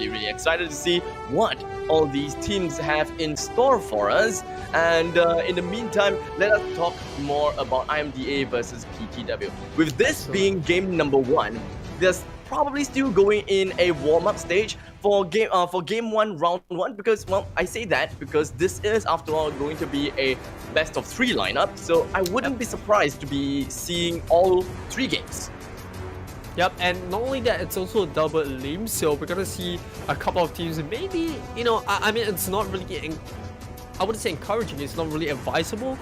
really excited to see what all these teams have in store for us. And in the meantime, let us talk more about IMDA versus PTW. With this being game number 1, there's probably still going in a warm-up stage for game 1, round 1, because, well, I say that because this is, after all, going to be a best of 3 lineup, so I wouldn't be surprised to be seeing all 3 games. Yep, and not only that, it's also a double elim, so we're gonna see a couple of teams. Maybe, you know, I mean, it's not really, I wouldn't say encouraging, it's not really advisable,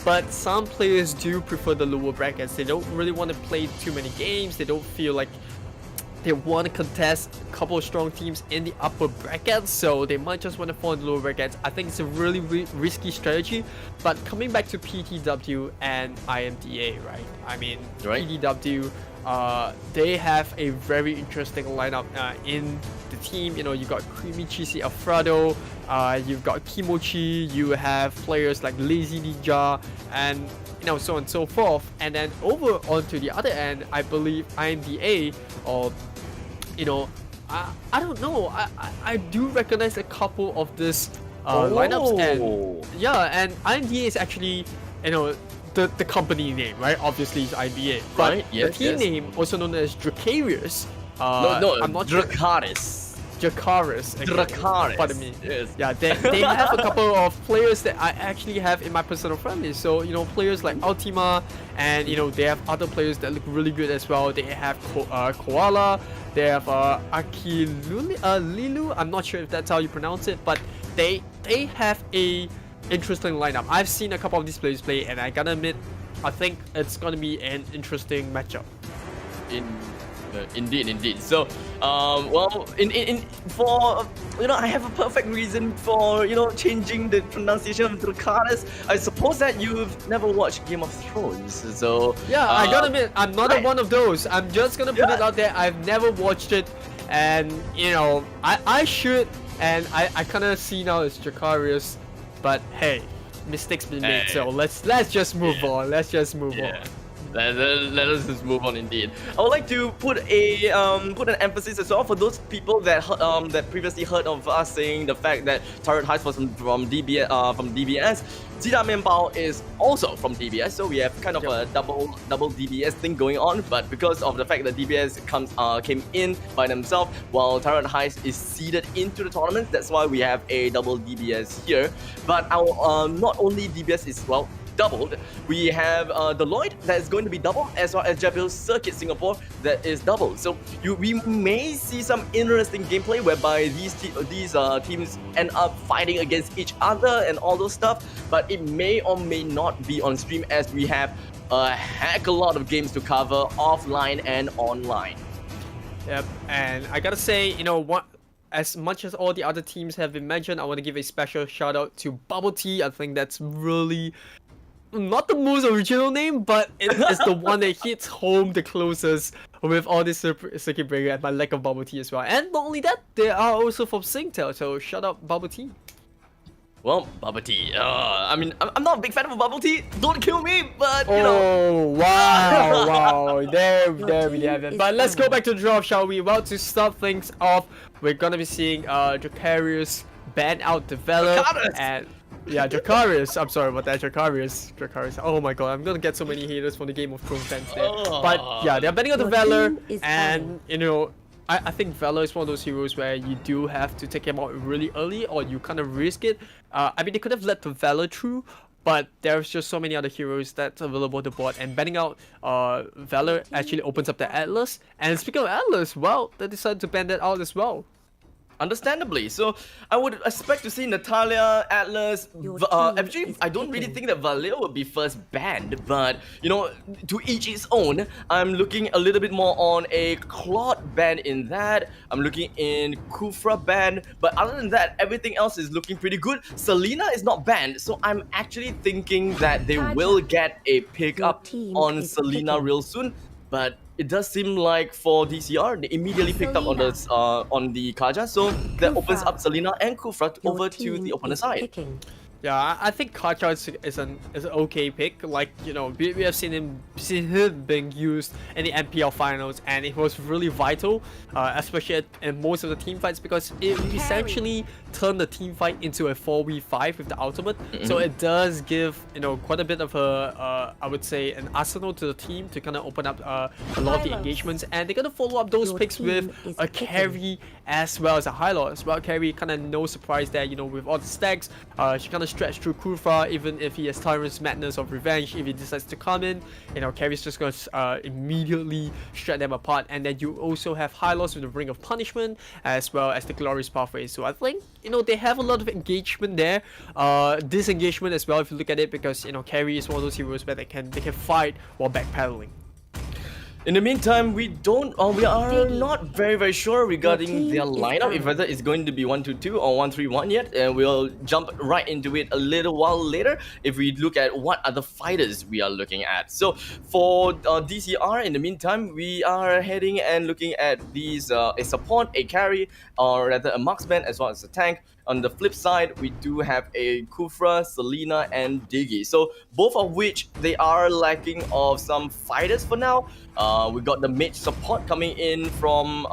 but some players do prefer the lower brackets. They don't really want to play too many games, they don't feel like they want to contest a couple of strong teams in the upper brackets, so they might just want to fall in the lower brackets. I think it's a really risky strategy. But coming back to PTW and IMDA, right? I mean, PTW, they have a very interesting lineup in the team. You know, you got Creamy Cheesy Alfredo, you've got Kimochi, you have players like Lazy Ninja, and you know, so on and so forth. And then over onto the other end, I believe IMDA, or you know, I don't know, I do recognize a couple of this lineups, and yeah, and IMDA is actually, you know, the company name, right? Obviously it's IMDA, but right, yes, the team name, also known as Dracarys. No, I'm not Dracarys. Dracarys. Dracarys. Pardon me. Yes. Yeah, they have a couple of players that I actually have in my personal family. So, you know, players like Ultima, and, you know, they have other players that look really good as well. They have Koala, they have Lilu. I'm not sure if that's how you pronounce it, but they have a interesting lineup. I've seen a couple of these players play, and I gotta admit, I think it's gonna be an interesting matchup. Indeed. So, well, for, you know, I have a perfect reason for, you know, changing the pronunciation of Dracarys. I suppose that you've never watched Game of Thrones, so yeah, I gotta admit, I'm not one of those. I'm just gonna put it out there. I've never watched it, and you know, I should, and I kind of see now it's Dracarys, but hey, mistakes been made. So let's just move on. Let's just move on. Let us just move on. Indeed, I would like to put an emphasis as well for those people that that previously heard of us saying the fact that Dracarys was from DBS. Jida Mianbao is also from DBS, so we have kind of a double DBS thing going on. But because of the fact that DBS came in by themselves, while Dracarys is seeded into the tournament, that's why we have a double DBS here. But our not only DBS is, well, doubled, we have Deloitte that is going to be doubled, as well as Jabil Circuit Singapore that is doubled. So we may see some interesting gameplay whereby these teams end up fighting against each other and all those stuff, but it may or may not be on stream, as we have a heck a lot of games to cover offline and online. Yep, and I gotta say, you know what, as much as all the other teams have been mentioned, I want to give a special shout out to Bubble Tea. I think that's really not the most original name, but it is the one that hits home the closest with all this circuit breaker and my lack of Bubble Tea as well. And not only that, they are also from Singtel, so shout out Bubble Tea. Well, Bubble Tea, I mean, I'm not a big fan of Bubble Tea, don't kill me, but you know. Oh, wow, there we have it. But let's go back to the draw, shall we? Well, to start things off, we're gonna be seeing Dracarys ban out the Valor, and yeah, Dracarys. I'm sorry about that, Dracarys. Oh my god, I'm gonna get so many haters from the Game of Thrones fans there. But yeah, they're banning out the Valor, and you know, I think Valor is one of those heroes where you do have to take him out really early, or you kind of risk it. I mean, they could have let the Valor through, but there's just so many other heroes that's available to board, and banning out Valor actually opens up the Atlas. And speaking of Atlas, well, they decided to ban that out as well. Understandably, so I would expect to see Natalia, Atlas. Actually, I don't really think that Valeo would be first banned, but you know, to each his own. I'm looking a little bit more on a Claude ban in that. I'm looking in Kufra ban, but other than that, everything else is looking pretty good. Selena is not banned, so I'm actually thinking that they will get a pickup on Selena real soon. But it does seem like for DCR, they immediately picked up on the Kaja, so that opens up Selena and Kufra over to the opponent side. Yeah, I think Kacha is an okay pick. Like, you know, we have seen him being used in the MPL finals, and it was really vital, especially in most of the team fights, because it essentially turned the team fight into a 4v5 with the ultimate. So it does give, you know, quite a bit of a I would say an arsenal to the team to kind of open up a lot of the engagements, and they're gonna follow up those picks with a carry as well as a high lord as well. Carry, kind of no surprise there, you know, with all the stacks, she kind of stretch through Kufra, even if he has Tyrant's Madness of Revenge. If he decides to come in, you know, Carry's just gonna immediately shred them apart. And then you also have high loss with the Ring of Punishment as well as the Glorious Pathway. So I think, you know, they have a lot of engagement there, disengagement as well if you look at it, because, you know, Carry is one of those heroes where they can fight while backpedaling. In the meantime, we are not very sure regarding their lineup, if whether it's going to be 1-2 or 1-3-1 yet, and we'll jump right into it a little while later if we look at what other fighters we are looking at. So for DCR, in the meantime, we are heading and looking at these a support, a carry, or rather a marksman as well as a tank. On the flip side, we do have a Kufra, Selena, and Diggy. So both of which they are lacking of some fighters for now. We got the mage support coming in from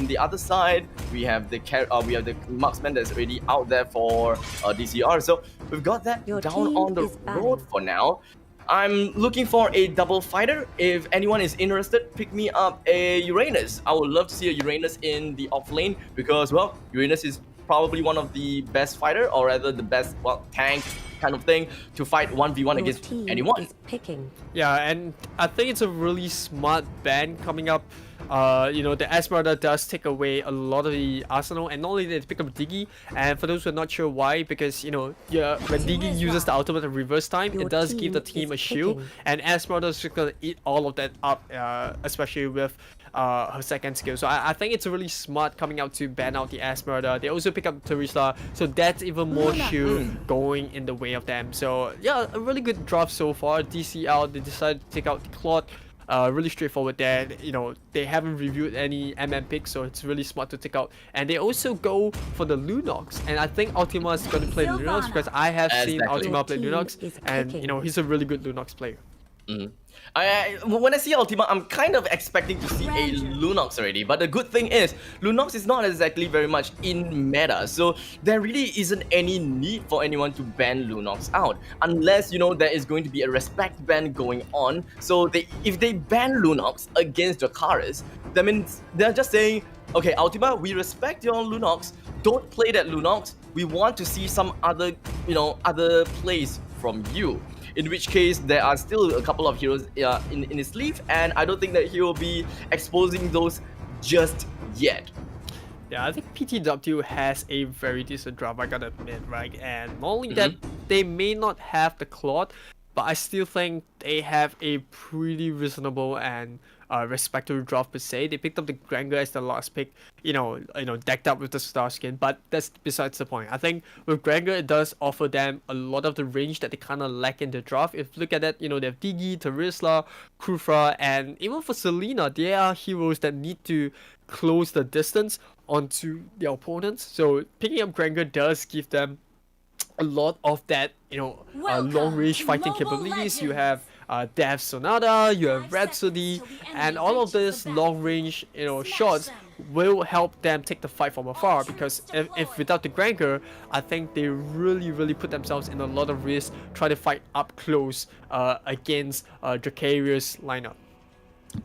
the other side. We have the marksman that's already out there for DCR. So we've got that down on the road for now. I'm looking for a double fighter. If anyone is interested, pick me up a Uranus. I would love to see a Uranus in the off lane because, well, Uranus is probably one of the best fighter, or rather the best, well, tank kind of thing to fight 1v1 against anyone. Yeah, and I think it's a really smart ban coming up. You know, the Esmeralda does take away a lot of the arsenal, and not only did they pick up Diggy, and for those who are not sure why, because, you know, when Diggy uses the ultimate at reverse time, it does give the team a shield, and Esmeralda is just gonna eat all of that up, especially with her second skill. So I think it's really smart coming out to ban out the Esmeralda. They also pick up Teresa, so that's even more shield going in the way of them. So yeah, a really good draft so far. DCL, they decided to take out the Claude. Really straightforward there. You know, they haven't reviewed any MM picks, so it's really smart to take out. And they also go for the Lunox, and I think Ultima is going to play Lunox because I have seen Ultima play Lunox, and, you know, he's a really good Lunox player. When I see Ultima, I'm kind of expecting to see a Lunox already, but the good thing is Lunox is not exactly very much in meta, so there really isn't any need for anyone to ban Lunox out unless, you know, there is going to be a respect ban going on. So if they ban Lunox against Dracarys, that means they're just saying, okay, Ultima, we respect your Lunox, don't play that Lunox, we want to see some other, you know, other plays from you. In which case, there are still a couple of heroes in his sleeve, and I don't think that he will be exposing those just yet. Yeah, I think PTW has a very decent draft, I gotta admit, right? And not only that, they may not have the Claude, but I still think they have a pretty reasonable and respectable draft per se. They picked up the Granger as the last pick, you know, decked up with the star skin, but that's besides the point. I think with Granger, it does offer them a lot of the range that they kind of lack in the draft. If you look at that, you know, they have Diggy, Terisla, Kufra, and even for Selena, they are heroes that need to close the distance onto their opponents. So picking up Granger does give them a lot of that, you know, long range fighting capabilities. You have Death Sonata, you have Rhapsody, and all of these long range, you know, shots will help them take the fight from afar, because if without the Granger, I think they really put themselves in a lot of risk trying to fight up close against Dracarys lineup.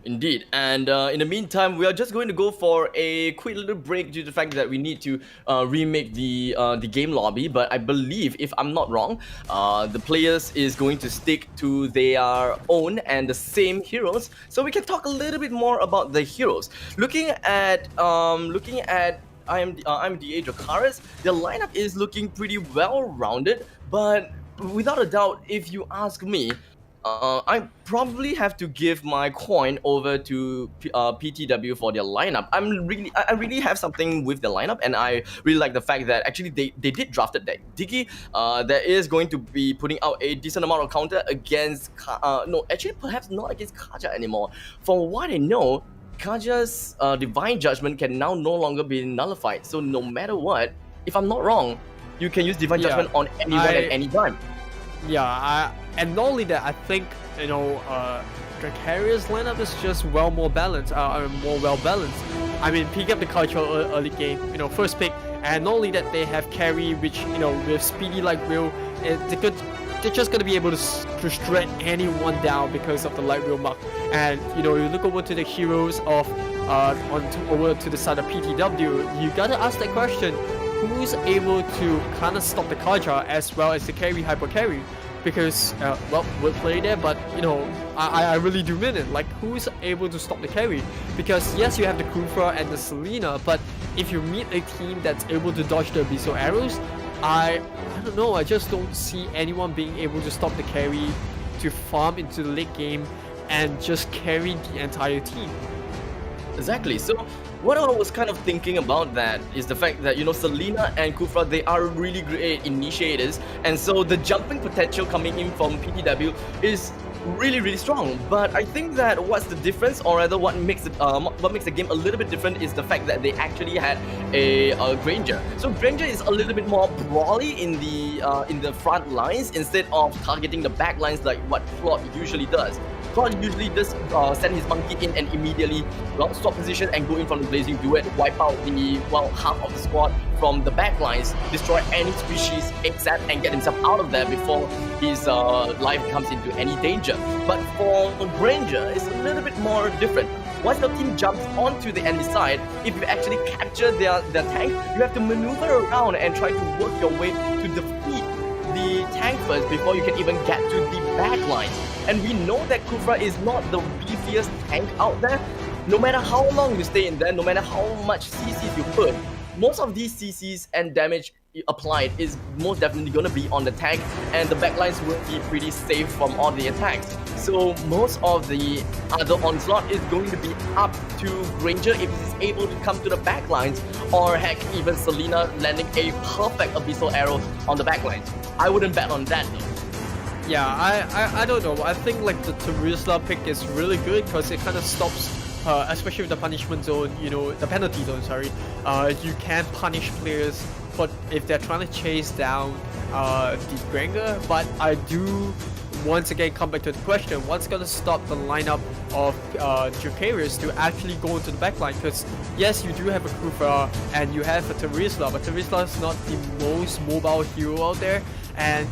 Indeed, and in the meantime, we are just going to go for a quick little break due to the fact that we need to remake the game lobby. But I believe, if I'm not wrong, the players is going to stick to their own and the same heroes, so we can talk a little bit more about the heroes. Looking at IMDA Dracarys, their lineup is looking pretty well rounded, but without a doubt, if you ask me, I probably have to give my coin over to PTW for their lineup. I really have something with the lineup, and I really like the fact that actually they did draft that Diggy. That is going to be putting out a decent amount of counter against no, actually perhaps not against Kaja anymore. From what I know, Kaja's Divine Judgment can now no longer be nullified. So no matter what, if I'm not wrong, you can use Divine Yeah, Judgment on anyone at any time. Yeah, and not only that, I think Dracarys lineup is just more balanced, more well balanced. I mean, pick up the culture early game, first pick, and not only that, they have carry, which with speedy like Will, they're just gonna be able to shred anyone down because of the light wheel mark. And you look over to the heroes of over to the side of PTW, you gotta ask that question: who's able to kind of stop the Kaja as well as the carry hyper carry? Because we'll play there, but I really do mean it. Like, who's able to stop the carry? Because yes, you have the Kufra and the Selena, but if you meet a team that's able to dodge the Abyssal arrows, I don't know. I just don't see anyone being able to stop the carry, to farm into the late game, and just carry the entire team. Exactly. So what I was kind of thinking about that is the fact that Selena and Kufra, they are really great initiators, and so the jumping potential coming in from PTW is really strong. But I think that what's the difference, or rather what makes the game a little bit different, is the fact that they actually had a Granger. So Granger is a little bit more brawly in the front lines instead of targeting the back lines like what Claude usually does. Claude usually just send his monkey in and immediately swap position and go in from the Blazing Duet, wipe out the half of the squad from the back lines, destroy any species ASAP and get himself out of there before his life comes into any danger. But for Granger, it's a little bit more different. Once the team jumps onto the enemy side, if you actually capture their tank, you have to maneuver around and try to work your way to defeat the tank first before you can even get to the back lines. And we know that Kufra is not the beefiest tank out there. No matter how long you stay in there, no matter how much CCs you put, most of these CCs and damage applied is most definitely going to be on the tank, and the backlines will be pretty safe from all the attacks. So most of the other onslaught is going to be up to Granger if he's able to come to the backlines, or heck, even Selena landing a perfect Abyssal arrow on the backlines. I wouldn't bet on that though. Yeah, I don't know. I think like the Terisla pick is really good because it kind of stops, especially with the punishment zone, the penalty zone, sorry. You can punish players for if they're trying to chase down the Granger, but I do once again come back to the question: what's gonna stop the lineup of Dracarys to actually go into the backline? Because yes, you do have a Kufra and you have a Terisla, but Terisla is not the most mobile hero out there, and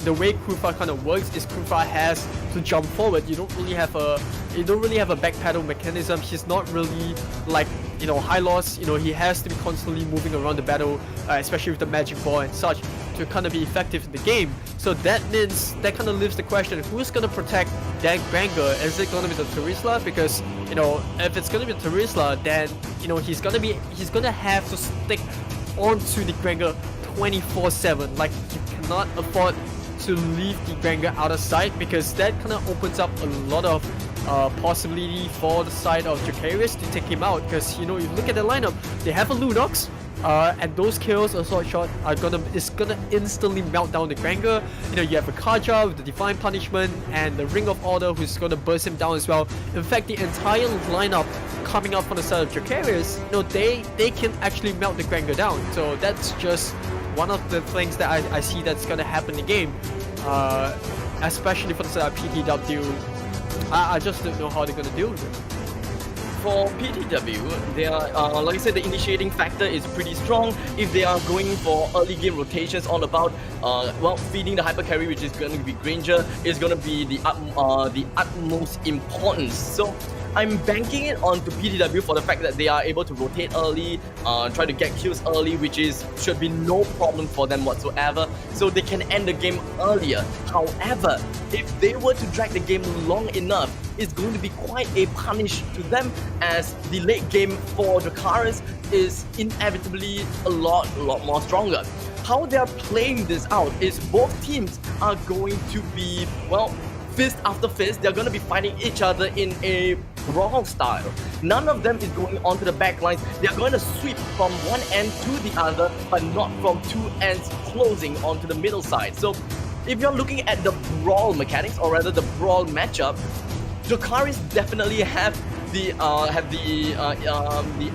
the way Kufra kind of works is Kufra has to jump forward. You don't really have a backpedal mechanism. He's not really like high loss. He has to be constantly moving around the battle, especially with the magic ball and such, to kind of be effective in the game. So that means that kind of leaves the question: who's gonna protect that Granger? Is it gonna be the Terisla? Because if it's gonna be Terisla, then he's gonna have to stick onto the Granger 24/7. Like, you cannot afford to leave the Granger out of sight, because that kind of opens up a lot of possibility for the side of Dracarys to take him out. Because you look at the lineup, they have a Lunox, and those kills, a sword shot, is gonna instantly melt down the Granger. You have a Kaja with the Divine Punishment and the Ring of Order, who's gonna burst him down as well. In fact, the entire lineup coming up from the side of Dracarys, they can actually melt the Granger down. So that's just one of the things that I see that's gonna happen in the game, especially for the side of PTW. I just don't know how they're gonna deal with it. For PTW, they are, like I said, the initiating factor is pretty strong. If they are going for early game rotations all about, feeding the hyper carry, which is going to be Granger, is going to be the utmost importance. So I'm banking it onto PTW for the fact that they are able to rotate early, try to get kills early, which should be no problem for them whatsoever, so they can end the game earlier. However, if they were to drag the game long enough, it's going to be quite a punish to them, as the late game for Dracarys is inevitably a lot more stronger. How they are playing this out is both teams are going to be, fist after fist. They're going to be fighting each other in a brawl style. None of them is going onto the back lines. They're going to sweep from one end to the other, but not from two ends closing onto the middle side. So if you're looking at the brawl mechanics, or rather the brawl matchup, Dracarys definitely have the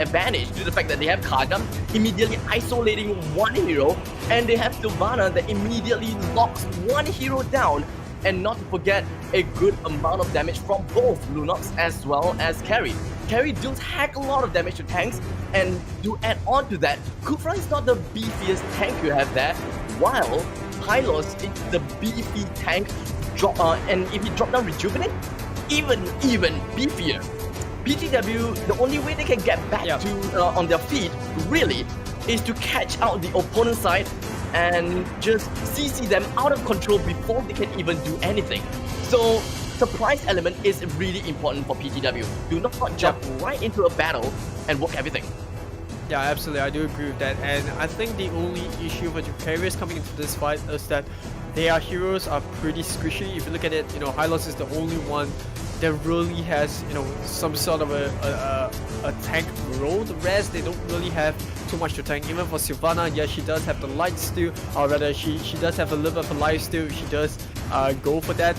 advantage due to the fact that they have Kaja immediately isolating one hero, and they have Sylvana that immediately locks one hero down. And not to forget a good amount of damage from both Lunox as well as Carry. Carry deals heck a lot of damage to tanks, and to add on to that, Kufra is not the beefiest tank you have there, while Hylos is the beefy tank, and if he drop down Rejuvenate, even beefier. PTW, the only way they can get back to on their feet, really, is to catch out the opponent's side and just CC them out of control before they can even do anything. So surprise element is really important for PTW. Do not jump right into a battle and work everything. Yeah, absolutely, I do agree with that, and I think the only issue for Dracarys coming into this fight is that their heroes are pretty squishy. If you look at it, Hylos is the only one that really has, some sort of a tank role. The rest, they don't really have too much to tank. Even for Sylvana, yeah, she does have the light steal, or rather, she does have a little bit of a life steal. She does go for that,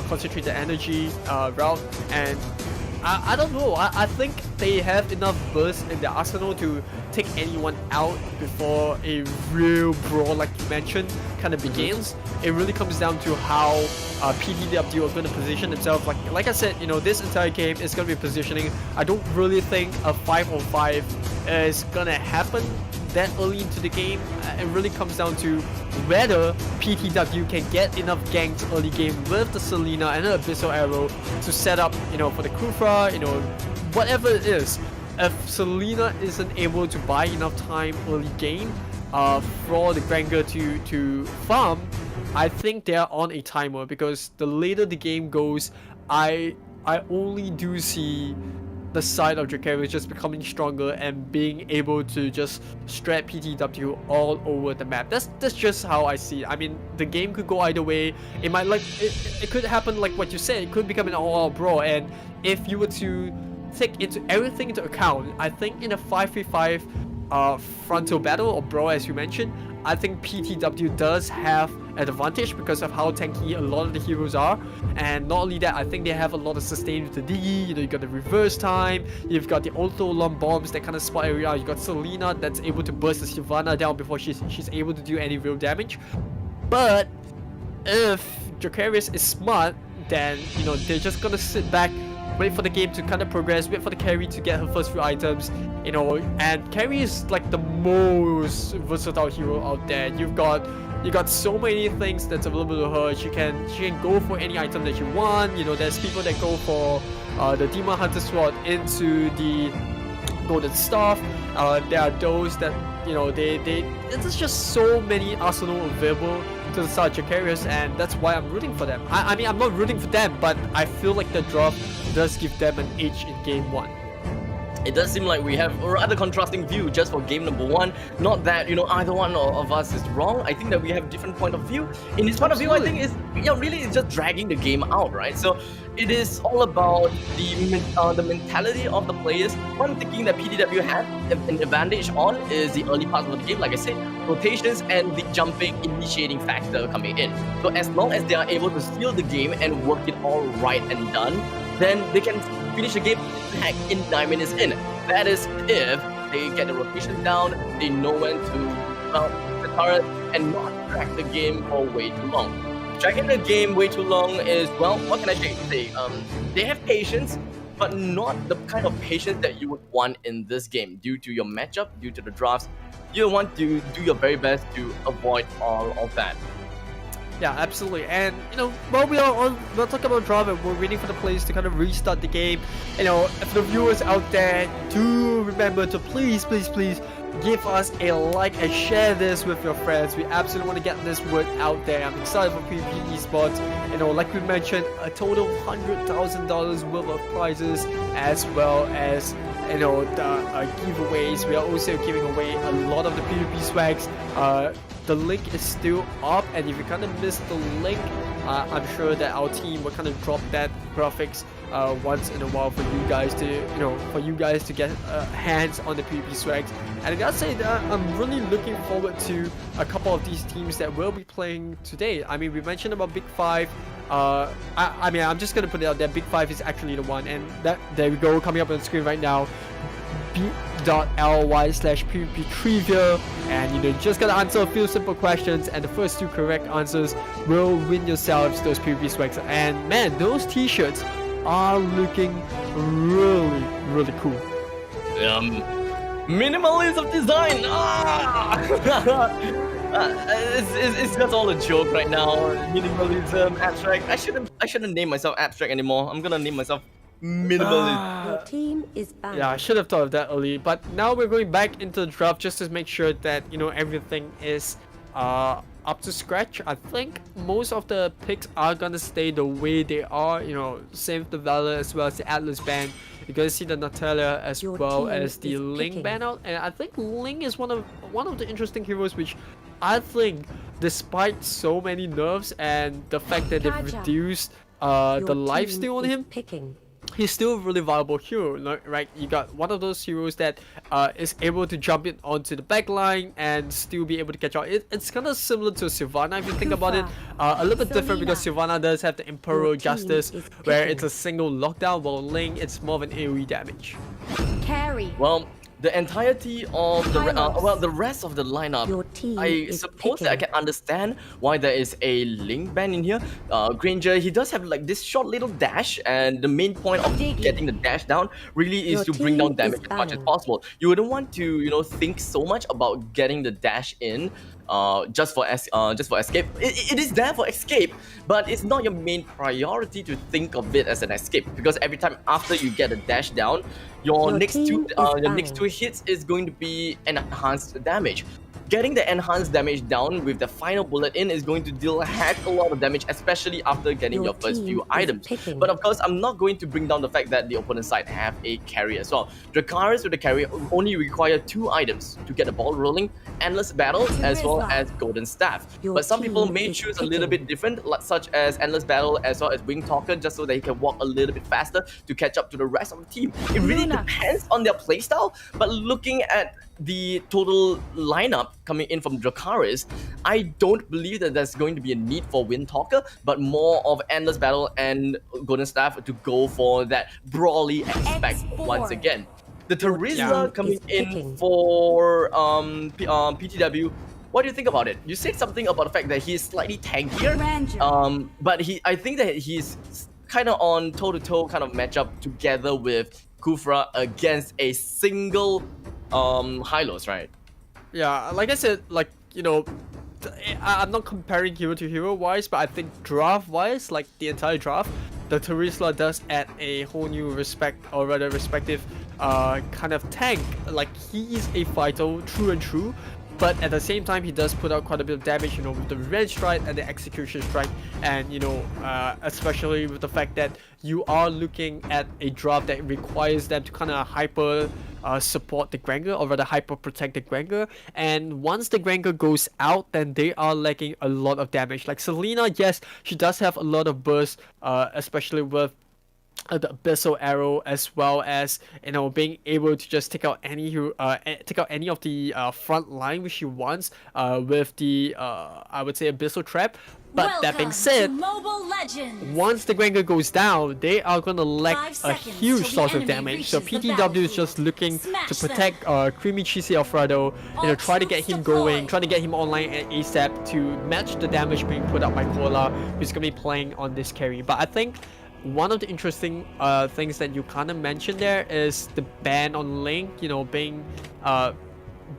concentrate the energy route, and I don't know. I think they have enough burst in their arsenal to take anyone out before a real brawl, like you mentioned, kind of begins. It really comes down to how PTW are going to position themselves. Like I said, this entire game is going to be positioning. I don't really think a 5-on-5 is going to happen that early into the game. It really comes down to whether PTW can get enough ganks early game with the Selena and the Abyssal Arrow to set up, for the Kufra, whatever it is. If Selena isn't able to buy enough time early game for the Granger to farm, I think they're on a timer, because the later the game goes, I only do see the side of Dracarys just becoming stronger and being able to just strat PTW all over the map. That's just how I see it. I mean, the game could go either way. It might it could happen like what you said. It could become an all-out brawl, and if you were to take everything into account, I think in a 5v5 frontal battle or brawl, as you mentioned, I think PTW does have an advantage because of how tanky a lot of the heroes are. And not only that, I think they have a lot of sustain with the Diggy. You got the reverse time, you've got the auto alarm bombs that kind of spot area, you got Selena that's able to burst the Sylvana down before she's able to do any real damage. But if Dracarys is smart, then they're just gonna sit back, wait for the game to kind of progress, wait for the carry to get her first few items, and carry is like the most versatile hero out there. You got so many things that's available to her. She can go for any item that you want. There's people that go for the Demon Hunter Sword into the Golden Staff. There are those that there's just so many arsenal available to the side of Dracarys, and that's why I'm rooting for them. I mean, I'm not rooting for them, but I feel like the draft does give them an edge in game 1. It does seem like we have a rather contrasting view just for game number 1. Not that, either one of us is wrong. I think that we have different point of view. In this point of view, I think really it's just dragging the game out, right? So it is all about the mentality of the players. One thinking that PTW had an advantage on is the early part of the game, like I said, rotations and the jumping initiating factor coming in. So as long as they are able to steal the game and work it all right and done, then they can finish the game heck in 9 minutes in. That is if they get the rotation down, they know when to mount the turret and not drag the game for way too long. Dragging the game way too long is, well, what can I say? They have patience, but not the kind of patience that you would want in this game due to your matchup, due to the drafts. You want to do your very best to avoid all of that. Yeah, absolutely. And while we're talking about draft and we're waiting for the players to kind of restart the game, if the viewers out there, do remember to please give us a like and share this with your friends. We absolutely want to get this word out there. I'm excited for PVPesports. Like we mentioned, a total $100,000 worth of prizes, as well as the giveaways. We are also giving away a lot of the PvP swags. the link is still up, and if you kind of missed the link, I'm sure that our team will kind of drop that graphics once in a while for you guys to get hands on the PvP swags. And I gotta say that I'm really looking forward to a couple of these teams that will be playing today. I mean, we mentioned about Big 5. I mean, I'm just gonna put it out there. Big 5 is actually the one, and there we go, coming up on the screen right now. bit.ly/PvP trivia, and you just gotta answer a few simple questions, and the first 2 correct answers will win yourselves those PvP swags. And man, those t-shirts are looking really cool. Minimalism design. It's just all a joke right now. Minimalism, abstract. I shouldn't name myself abstract anymore. I'm gonna name myself minimalist. Your team is banned. Yeah, I should have thought of that early, but now we're going back into the draft just to make sure that everything is up to scratch. I think most of the picks are gonna stay the way they are. Same with the Valor as well as the Atlas ban. You're gonna see the Natalia as well as the Ling ban out, and I think Ling is one of the interesting heroes, which I think, despite so many nerfs and the fact that they've reduced the lifesteal on him, he's still a really viable hero, right? You got one of those heroes that is able to jump in onto the back line and still be able to catch out. It's kind of similar to Sylvana if you think about it. A little bit different because Sylvana does have the Imperial Justice, where it's a single lockdown, while Ling, it's more of an AoE damage. Well, the entirety of the rest of the lineup, I suppose that I can understand why there is a Ling ban in here. Granger, he does have like this short little dash, and the main point of getting the dash down really is to bring down damage as much as possible. You wouldn't want to think so much about getting the dash in just for escape. It is there for escape, but it's not your main priority to think of it as an escape, because every time after you get a dash down, your next two hits is going to be enhanced damage. Getting the enhanced damage down with the final bullet in is going to deal a heck a lot of damage, especially after getting your first few items. But of course, I'm not going to bring down the fact that the opponent's side have a carry as well. Dracarys with the carry only require 2 items to get the ball rolling: Endless Battle as well as Golden Staff. But some people may choose a little bit different, such as Endless Battle as well as Wing Talker, just so that he can walk a little bit faster to catch up to the rest of the team. It really depends on their playstyle, but looking at the total lineup coming in from Dracarys, I don't believe that there's going to be a need for Wind Talker, but more of Endless Battle and Golden Staff to go for that brawly aspect once again. The Teresa coming in for PTW. What do you think about it? You said something about the fact that he's slightly tankier, but I think that he's kind of on toe-to-toe kind of matchup together with Kufra against a single Hylos, right? Yeah, like I said, I'm not comparing hero to hero wise, but I think draft wise, like the entire draft, the Teresa does add a whole new respective kind of tank. Like, he's a fighter true and true, but at the same time he does put out quite a bit of damage, with the revenge strike and the execution strike, and especially with the fact that you are looking at a draft that requires them to kind of hyper support the Granger, or rather hyper protect the Granger, and once the Granger goes out, then they are lacking a lot of damage. Like Selena, yes, she does have a lot of burst, especially with the Abyssal Arrow, as well as being able to just take out any of the front line which she wants with the I would say Abyssal Trap. But that being said, once the Granger goes down, they are gonna lack a huge source of damage. So PTW is just looking to protect Creamy Cheesy Alfredo, try to get him going, try to get him online at ASAP to match the damage being put out by Koala, who's gonna be playing on this carry. But I think one of the interesting things that you kind of mentioned there is the ban on Link,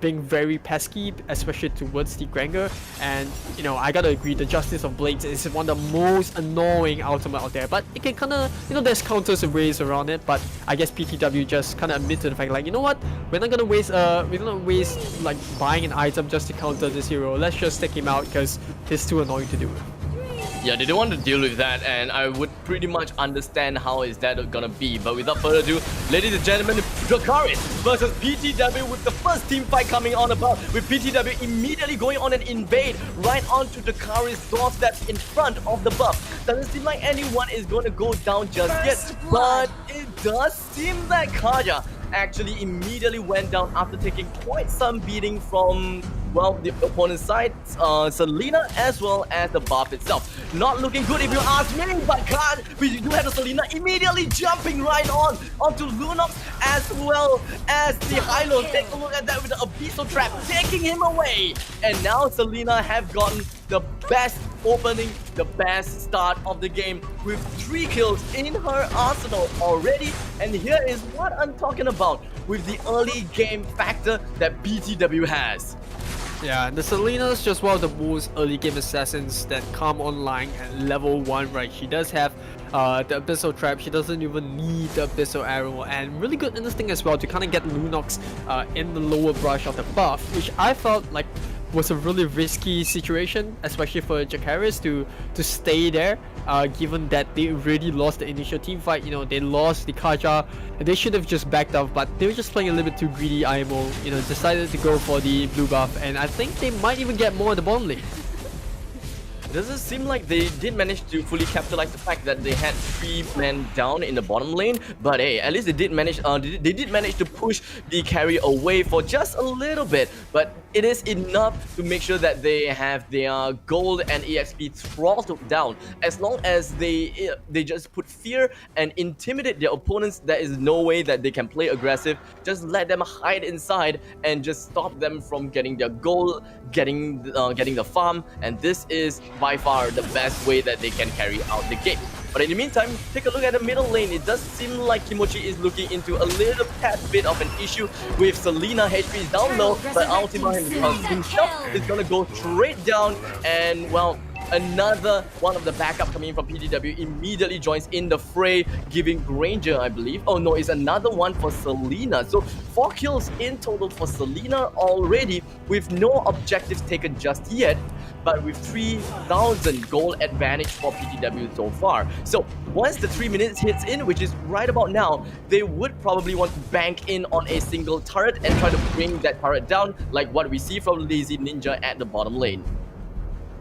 being very pesky, especially towards the Granger. And I gotta agree, the Justice of Blades is one of the most annoying ultimate out there, but it can kind of, there's counters and ways around it. But I guess PTW just kind of admit to the fact, like, you know what, we're not gonna waste like buying an item just to counter this hero. Let's just take him out because he's too annoying to do it. Yeah, they don't want to deal with that, and I would pretty much understand how is that gonna be. But without further ado, ladies and gentlemen, Dracarys versus PTW with the first team fight coming on above, with PTW immediately going on an invade right onto Dracarys' doorstep in front of the buff. Doesn't seem like anyone is going to go down just yet, but it does seem that Kaja actually immediately went down after taking quite some beating from, well, the opponent's side, Selena, as well as the buff itself. Not looking good if you ask me, but God, we do have the Selena immediately jumping right onto Lunox, as well as the Hilo. Take a look at that with the Abyssal Trap, taking him away. And now Selena have gotten the best opening, the best start of the game with 3 kills in her arsenal already. And here is what I'm talking about with the early game factor that PTW has. Yeah, the Selena is just one of the most early game assassins that come online at level 1, right? She does have the Abyssal Trap, she doesn't even need the Abyssal Arrow, and really good instinct as well to kind of get Lunox in the lower brush of the buff, which I felt like was a really risky situation, especially for Dracarys to stay there, given that they already lost the initial team fight. You know, they lost the Kaja, and they should have just backed off, but they were just playing a little bit too greedy. IMO, you know, decided to go for the blue buff, and I think they might even get more in the bottom lane. Doesn't seem like they did manage to fully capitalize the fact that they had 3 men down in the bottom lane, but hey, at least they did manage to push the carry away for just a little bit, but it is enough to make sure that they have their gold and EXP throttled down. As long as they just put fear and intimidate their opponents, there is no way that they can play aggressive. Just let them hide inside and just stop them from getting their gold, getting the farm, and this is by far the best way that they can carry out the game. But in the meantime, take a look at the middle lane. It does seem like Kimochi is looking into a little tad bit of an issue with Selena. HP is down low, but Ultima himself is gonna go straight down, and well, another one of the backup coming in from PTW immediately joins in the fray, giving Granger, I believe. Oh no, it's another one for Selena. So 4 kills in total for Selena already, with no objectives taken just yet, but with 3,000 gold advantage for PTW so far. So once the 3 minutes hits in, which is right about now, they would probably want to bank in on a single turret and try to bring that turret down, like what we see from Lazy Ninja at the bottom lane.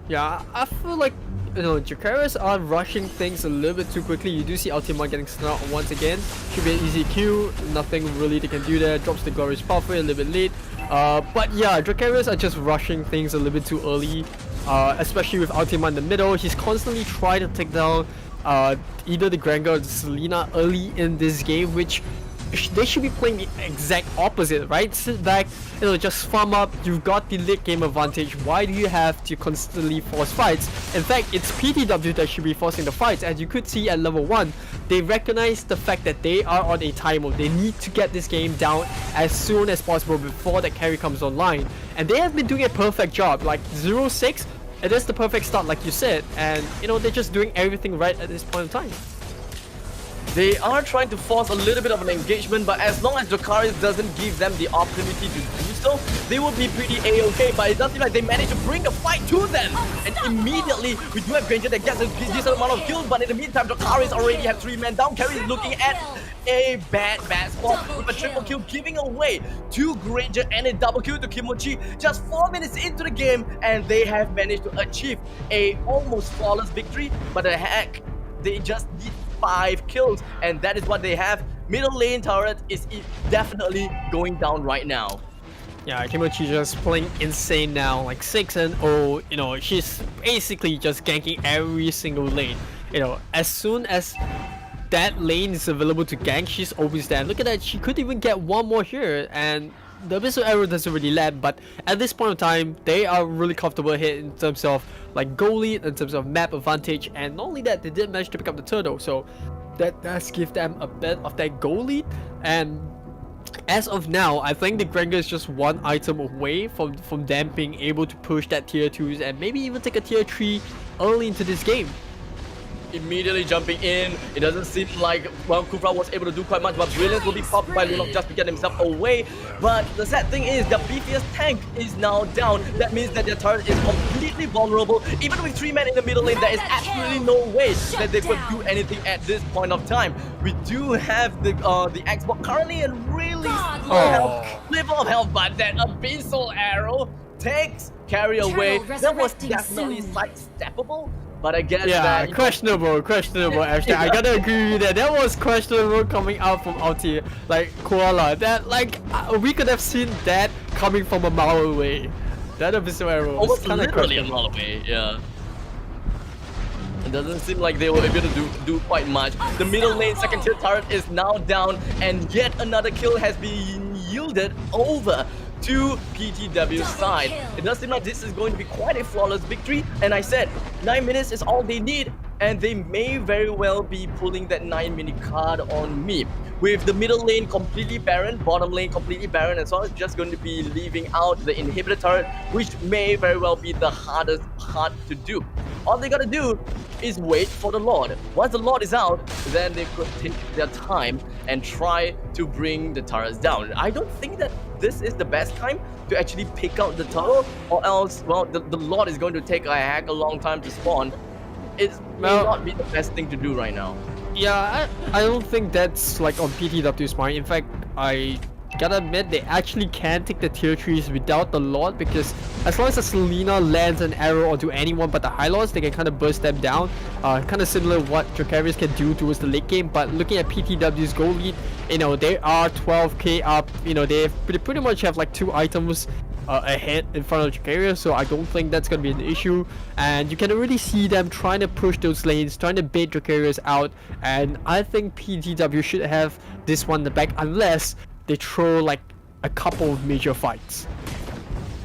Yeah, I feel like, you know, Dracarys are rushing things a little bit too quickly. You do see Ultima getting snuck once again. Should be an easy kill. Nothing really they can do there. Drops the Glorious Pathway a little bit late. But yeah, Dracarys are just rushing things a little bit too early. Especially with Ultima in the middle. He's constantly trying to take down either the Granger or the Selena early in this game, which they should be playing the exact opposite, right? Sit back, you know, just farm up. You've got the late game advantage. Why do you have to constantly force fights? In fact, it's PTW that should be forcing the fights. As you could see at level 1, they recognize the fact that they are on a time mode. They need to get this game down as soon as possible before the carry comes online. And they have been doing a perfect job. Like 0-6, it is the perfect start, like you said. And, you know, they're just doing everything right at this point in time. They are trying to force a little bit of an engagement, but as long as Dracarys doesn't give them the opportunity to do so, they will be pretty a-okay. But it does seem like they managed to bring the fight to them. And immediately, we do have Granger that gets a decent amount of kills, but in the meantime, Dracarys already have 3 men down. Carry is looking at a bad spot with a triple kill, giving away 2 Granger and a double kill to Kimochi just 4 minutes into the game, and they have managed to achieve a almost flawless victory. But the heck, they just need 5 kills, and that is what they have. Middle lane turret is definitely going down right now. Yeah, Kimochi just playing insane now, like 6-0. You know, she's basically just ganking every single lane. You know, as soon as that lane is available to gank, she's always there. Look at that, she could even get one more here, and the Abyssal Arrow doesn't really land, but at this point in time, they are really comfortable here in terms of like goal lead, in terms of map advantage, and not only that, they did manage to pick up the turtle, so that does give them a bit of that goal lead. And as of now, I think the Granger is just 1 item away from them being able to push that tier 2s and maybe even take a tier 3 early into this game. Immediately jumping in. It doesn't seem like, well, Kufra was able to do quite much, but Brilliance will be popped by Lunok just to get himself away. But the sad thing is, the BPS tank is now down. That means that their turret is completely completely vulnerable. Even with 3 men in the middle lane, there is absolutely no way that they could do anything at this point of time. We do have the Xbox currently in really slow level of health, but that abyssal arrow takes carry away. That was definitely sidesteppable. But I guess that questionable actually. I gotta agree with that. That was questionable coming out from Ulti, like Koala. That we could have seen that coming from a mile away. That abyssal arrow was kind of literally a mile away. Yeah. It doesn't seem like they were able to do quite much. The middle lane second tier turret is now down, and yet another kill has been yielded over to PTW's side. It does seem like this is going to be quite a flawless victory, and I said 9 minutes is all they need, and they may very well be pulling that 9-minute card on me. With the middle lane completely barren, bottom lane completely barren as well, it's just going to be leaving out the inhibitor turret, which may very well be the hardest part to do. All they gotta do is wait for the Lord. Once the Lord is out, then they could take their time and try to bring the turrets down. I don't think that this is the best time to actually pick out the turtle, or else, well, the Lord is going to take a heck a long time to spawn. It may not be the best thing to do right now. Yeah, I don't think that's like on PTW's mind. In fact, I gotta admit they actually can take the tier 3s without the Lord, because as long as the Selena lands an arrow onto anyone but the High Lords, they can kind of burst them down. Kind of similar to what Dracarys can do towards the late game. But looking at PTW's goal lead, you know, they are 12k up. You know, they pretty much have like 2 items ahead in front of Dracarys, so I don't think that's gonna be an issue. And you can already see them trying to push those lanes, trying to bait Dracarys out, and I think PTW should have this one in the back unless they throw like a couple of major fights.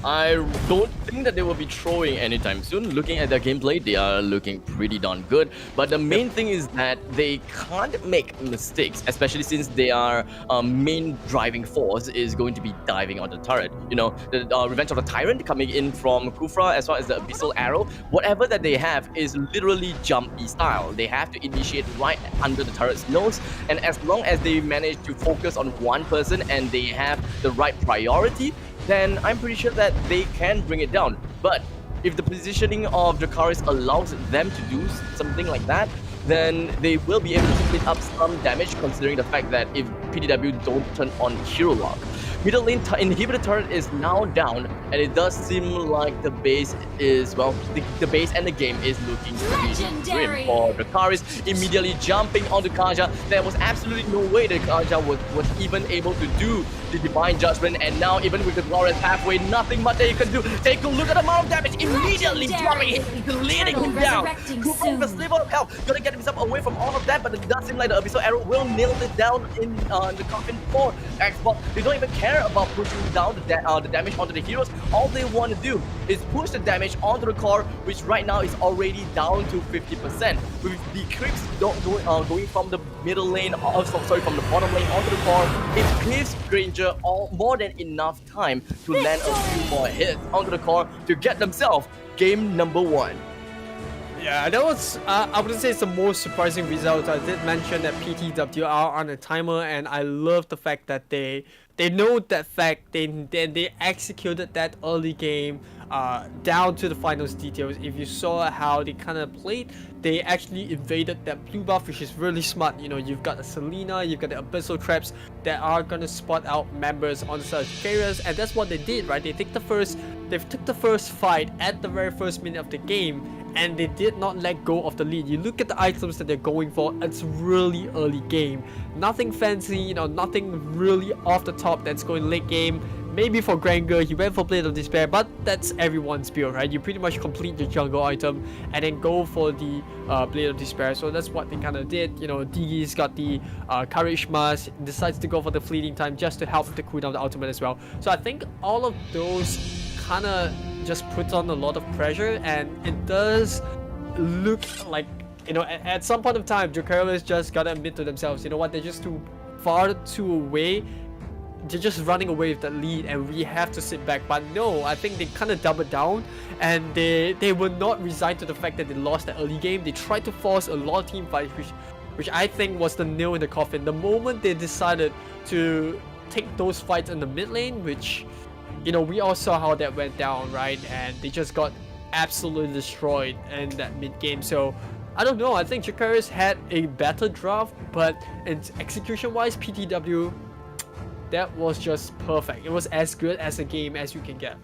I don't think that they will be throwing anytime soon. Looking at their gameplay, they are looking pretty darn good. But the main thing is that they can't make mistakes, especially since their main driving force is going to be diving on the turret. You know, the Revenge of the Tyrant coming in from Kufra, as well as the Abyssal Arrow. Whatever that they have is literally jumpy style. They have to initiate right under the turret's nose, and as long as they manage to focus on one person and they have the right priority, then I'm pretty sure that they can bring it down. But if the positioning of Dracarys allows them to do something like that, then they will be able to split up some damage, considering the fact that if PTW don't turn on Hero Lock. Middle lane inhibitor turret is now down, and it does seem like the base is, well, the base and the game is looking pretty grim for Dracarys. Immediately jumping onto Kaja. There was absolutely no way that Kaja was even able to do the Divine Judgment, and now even with the Glorious Pathway, nothing much that you can do. Take a look at the amount of damage, immediately dropping him, leading him down. Kupo with a sliver of health, gonna get himself away from all of that, but it does seem like the Abyssal Arrow will nail it down in the coffin for Xbox. They don't even care about pushing down the damage onto the heroes. All they want to do is push the damage onto the core, which right now is already down to 50%. With the creeps going from the middle lane, from the bottom lane onto the core, it gives Granger more than enough time to land a few more hits onto the core to get themselves game number 1. Yeah, that was, I wouldn't say it's the most surprising result. I did mention that PTW are on a timer, and I love the fact that they know that fact, they executed that early game down to the finals details. If you saw how they kind of played, they actually invaded that blue buff, which is really smart. You know, you've got the Selena, you've got the Abyssal Traps that are gonna spot out members on such areas, and that's what they did, right? They took the first fight at the very first minute of the game, and they did not let go of the lead. You look at the items that they're going for, it's really early game. Nothing fancy, you know, nothing really off the top that's going late game. Maybe for Granger, he went for Blade of Despair, but that's everyone's build, right? You pretty much complete your jungle item and then go for the Blade of Despair. So that's what they kind of did. You know, Digi's got the Courage Mask, decides to go for the Fleeting Time just to help the cooldown the ultimate as well. So I think all of those kind of just puts on a lot of pressure, and it does look like, you know, at some point of time, Dracarys just gotta admit to themselves, you know what, they're just too away. They're just running away with that lead, and we have to sit back. But no, I think they kind of doubled down, and they were not resigned to the fact that they lost the early game. They tried to force a lot of team fights, which I think was the nail in the coffin. The moment they decided to take those fights in the mid lane, which, you know, we all saw how that went down, right? And they just got absolutely destroyed in that mid game. So I don't know. I think Dracarys had a better draft, but in execution wise, PTW, that was just perfect. It was as good as a game as you can get.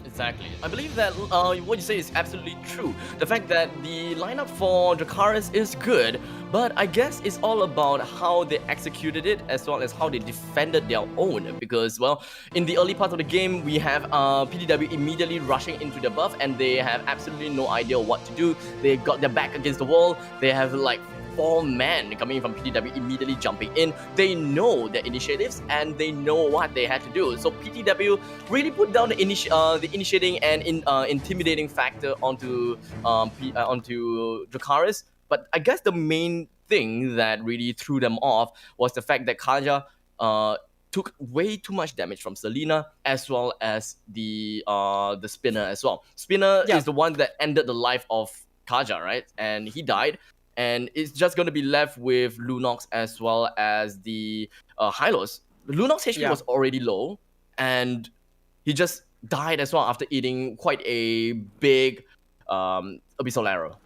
Exactly. I believe that what you say is absolutely true. The fact that the lineup for Dracarys is good, but I guess it's all about how they executed it as well as how they defended their own. Because, well, in the early part of the game, we have PTW immediately rushing into the buff and they have absolutely no idea what to do. They got their back against the wall. They have like 4 men coming in from PTW immediately jumping in. They know their initiatives and they know what they had to do. So PTW really put down the initiating and intimidating factor onto onto Dracarys. But I guess the main thing that really threw them off was the fact that Kaja took way too much damage from Selena as well as the spinner as well. Spinner Yeah. is the one that ended the life of Kaja, right? And he died. And it's just going to be left with Lunox as well as the Hylos. Lunox HP was already low, and he just died as well after eating quite a big Abyssal Arrow.